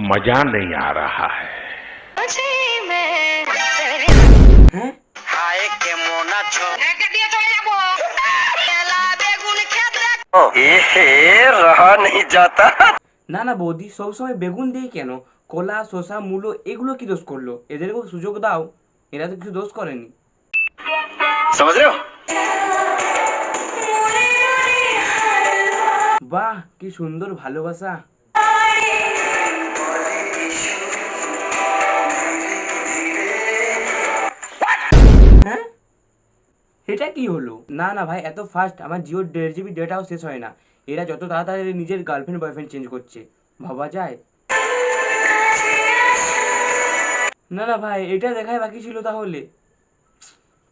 मजा नहीं आ रहा है। হ্যাঁ হায় কেমন আছো रहा नहीं जाता। না না বৌদি সবসময় বেগুন দিয়ে কেন? কলা শসা মূলো এগুলো কি দোষ করলো? এদেরকেও সুযোগ দাও, এরা তো কিছু দোষ করেনি। समझ रहे हो? বাহ কি সুন্দর ভালোবাসা। হ্যাঁ এটা কি হলো? না না ভাই এত ফাস্ট আমার জিওর 1.5 GB ডেটাও শেষ হয় না, এরা যত তাড়াতাড়ি নিজের গার্লফ্রেন্ড বয়ফ্রেন্ড চেঞ্জ করছে ভাবা যায়? না না ভাই এটা দেখাই বাকি ছিল তাহলে।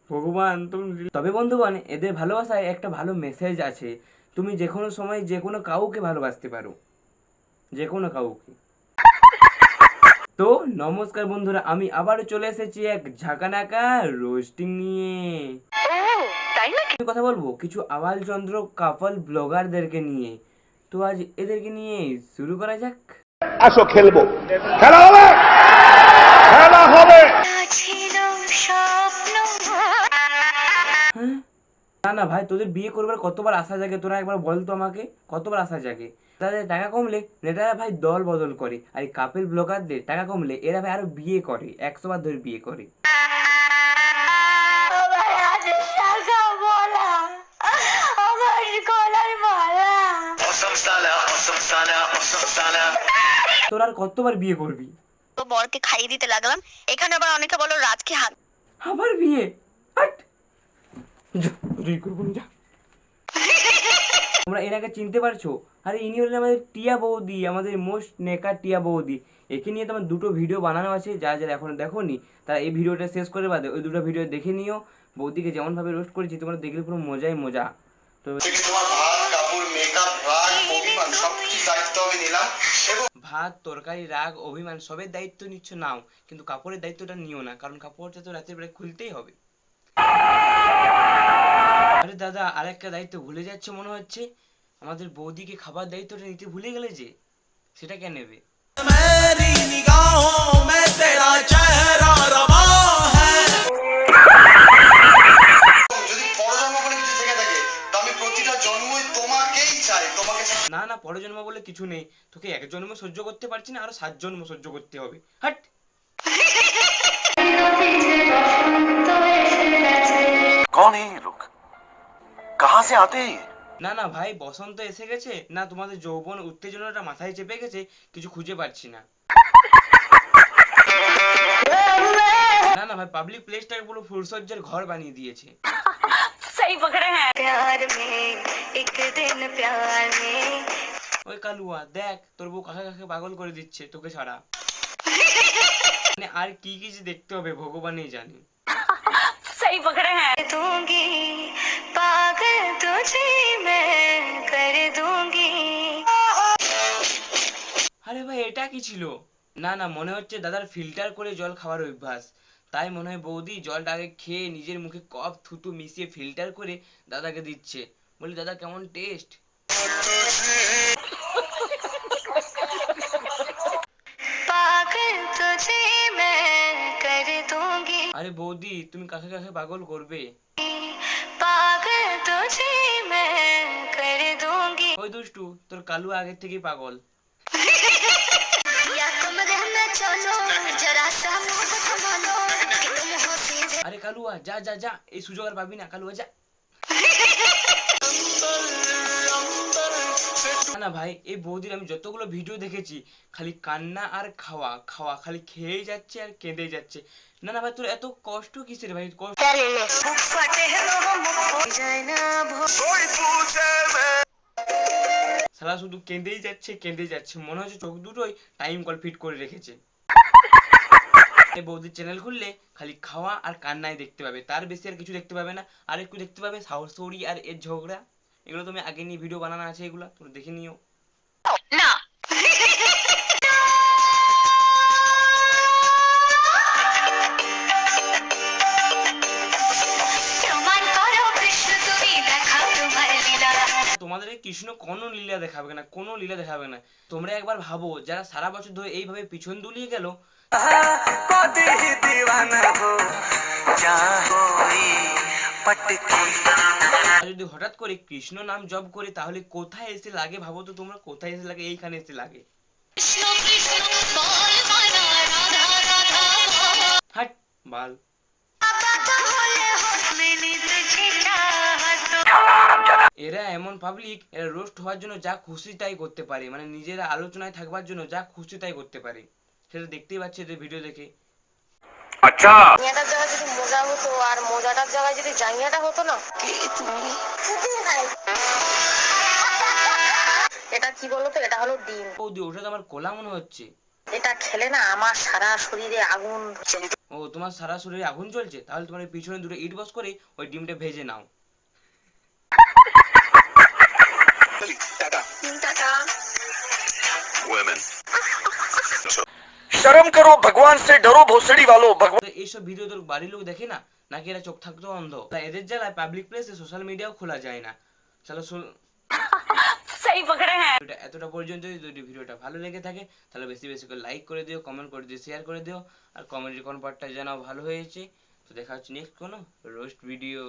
ভগবান তুমি তবে বন্ধুগণ এদের ভালোবাসায় একটা ভালো মেসেজ আছে, তুমি যে কোনো সময় যে কোনো কাউকে ভালোবাসতে পারো, যে কোনো কাউকে। তো নমস্কার বন্ধুরা, আমি আবারও চলে এসেছি এক ঝাঁকানাকা রোস্টিং নিয়ে। তাই না কিছু কথা বলবো কিছু আবালচন্দ্র কাপল ব্লগারদেরকে নিয়ে। তো আজ এদেরকে নিয়ে শুরু করা যাক। আসো খেলবো, খেলা হবে, খেলা হবে। হ্যাঁ না না ভাই তোদের বিয়ে করবার কতবার আশা জাগে, তোরা একবার বল তো আমাকে কতবার আশা জাগে? তাদের টাকা কমলে নেতারা ভাই দল বদল করে, আর এই কাপেল ব্লগারদের টাকা কমলে এরা ভাই আরো বিয়ে করে, 100 বার ধরে বিয়ে করে। তোরা আর কতবার বিয়ে করবি? তো বরকে খাইয়ে দিতে লাগলাম, এখানে আবার অনেকে বলো রাজকে হাত। আবার বিয়ে? হাট! যা, বিয়ে করবো না, যা। তোমরা এনাকে চিনতে পারছো? আরে ইনি হলেন আমাদের টিয়া বৌদি, আমাদের মোস্ট নেকা টিয়া বৌদি। একে নিয়ে তোমার দুটো ভিডিও বানানো আছে, যারা যারা এখনো দেখোনি তারা এই ভিডিওটা শেষ করে বাদে ওই দুটো ভিডিও দেখে নিও। বৌদিকে যেমন ভাবে রোস্ট করেছি তোমরা দেখলে পুরো মজাই মজা। তো ভাত তরকারি রাগ অভিমান সবের দায়িত্ব নিচ্ছ নাও, কিন্তু কাপড়ের দায়িত্বটা নিও না, কারণ কাপড়টা তো রাতের বেলায় খুলতেই হবে। আরে দাদা আরেকটা দায়িত্ব ভুলে যাচ্ছে মনে হচ্ছে, আমাদের বৌদিকে খাবার দায়িত্বটা নিতে ভুলে গেলে যে, সেটা কে নেবে? না না পরজন্ম বলে কিছু নেই, তোকে এক জন্ম সহ্য করতে পারছি না, আরো 7 জন্ম সহ্য করতে হবে। হাট! कौन है ये लोग? कहाँ से आते हैं? না না ভাই বসন্ত এসে গেছে না, তোমাদের যৌবন উত্তেজনাটা মাথায় চেপে গেছে, কিছু খুঁজে পাচ্ছি না। না না ভাই পাবলিক প্লেসটাকে পুরো ফুলসজ্জার ঘর বানিয়ে দিয়েছে। সহি পকড়ে হ্যাঁ প্যার মে এক দিন প্যার মে। ওই কালুয়া দেখ তোর বউ কাকে কাকে পাগল করে দিচ্ছে তোকে ছাড়া। মানে আর কি কি যে দেখতে হবে ভগবানই জানে। सही पकड़े हैं दूंगी पागल तुझे मैं कर दूंगी। আরে ভাই এটা কি ছিল? না না মনে হচ্ছে দাদার ফিল্টার করে জল খাওয়ার অভ্যাস, তাই মনে হয় বৌদি জলটা আগে খেয়ে নিজের মুখে কফ থুতু মিশিয়ে ফিল্টার করে দাদাকে দিচ্ছে। বলি দাদা কেমন টেস্ট? पागल तुझे मैं कर दूंगी। আরে বৌদি তুমি কাকে কাকে পাগল করবে? पागल तुझे मैं कर दूंगी। ওই দুষ্টু তোর কালু আগের থেকেই পাগল। या कमरे में चलो जरा सा मुझे थमा लो कि तुम हो सीधे। আরে কালুয়া যা যা যা, এই সুযোগ আর পাবি না কালুয়া যা। না না ভাই এই বৌদির আমি যতগুলো ভিডিও দেখেছি খালি কান্না আর খাওয়া খাওয়া, খালি খেয়েই যাচ্ছে আর কেঁদেই যাচ্ছে। না না ভাই তোর এত কষ্ট কিসের ভাই? কষ্ট সারা শুধু কেঁদেই যাচ্ছে কেঁদেই যাচ্ছে, মনে হচ্ছে চোখ দুটোই টাইম কল ফিট করে রেখেছে। এই বৌদির চ্যানেল খুললে খালি খাওয়া আর কান্নাই দেখতে পাবে, তার বেশি আর কিছু দেখতে পাবে না। আর একটু দেখতে পাবে শাশুড়ি আর এর ঝগড়া, এগুলো তুমি আগে নিয়ে ভিডিও বানানো আছে, এগুলো তোমরা দেখে নিও। না তোমাদের কৃষ্ণ কোনো লীলা দেখাবে না, কোনো লীলা দেখাবে না। তোমরা একবার ভাবো, যারা সারা বছর ধরে এইভাবে পিছন দুলিয়ে গেল, যদি হঠাৎ করে কৃষ্ণ নাম জপ করি তাহলে কোথায় এসে লাগে ভাবো তো তোমরা, কোথায় এসে লাগে? এইখানে এসে লাগে। হাট বাল। এরা এমন পাবলিক, এরা রোস্ট হওয়ার জন্য যা খুশি তাই করতে পারে, মানে নিজেরা আলোচনায় থাকবার জন্য যা খুশি তাই করতে পারে। সেটা দেখতেই পাচ্ছি এদের ভিডিও দেখে। अच्छा জাঙ্গিয়াটার জায়গায় যদি মোজা হতো আর মোজাটার জায়গায় যদি জাঙ্গিয়াটা হতো না, এটা কি বলতো, এটা হলো ডিম। বৌদি ওটা তো আমার কোলা মনে হচ্ছে। এটা খেলে না আমার সারা শরীরে আগুন। ও তোমার সারা শরীরে আগুন জ্বলছে? তাহলে তোমার এই পিছনে দুটো ইট বস করে ওই ডিমটা ভেজে নাও। Women. शर्म करो, भगवान से डरो, भोसड़ी वालों। भगवान তো এইসব ভিডিও তোর বাড়ির লোক দেখে না, নাকি এরা চোখ থাকতো অন্ধ? তাই এদের জ্বালায় পাবলিক প্লেসে সোশ্যাল মিডিয়াও খোলা যায় না। চলো सही पकड़े हैं। এতটা পর্যন্ত। যদি ভিডিওটা ভালো লেগে থাকে তাহলে বেশি বেশি করে লাইক করে দিও, কমেন্ট করে দিও, শেয়ার করে দিও, আর কমেন্টের কোন পার্টটা জানাও ভালো হয়েছে। তো দেখা হচ্ছে নেক্সট কোনো রোস্ট ভিডিও।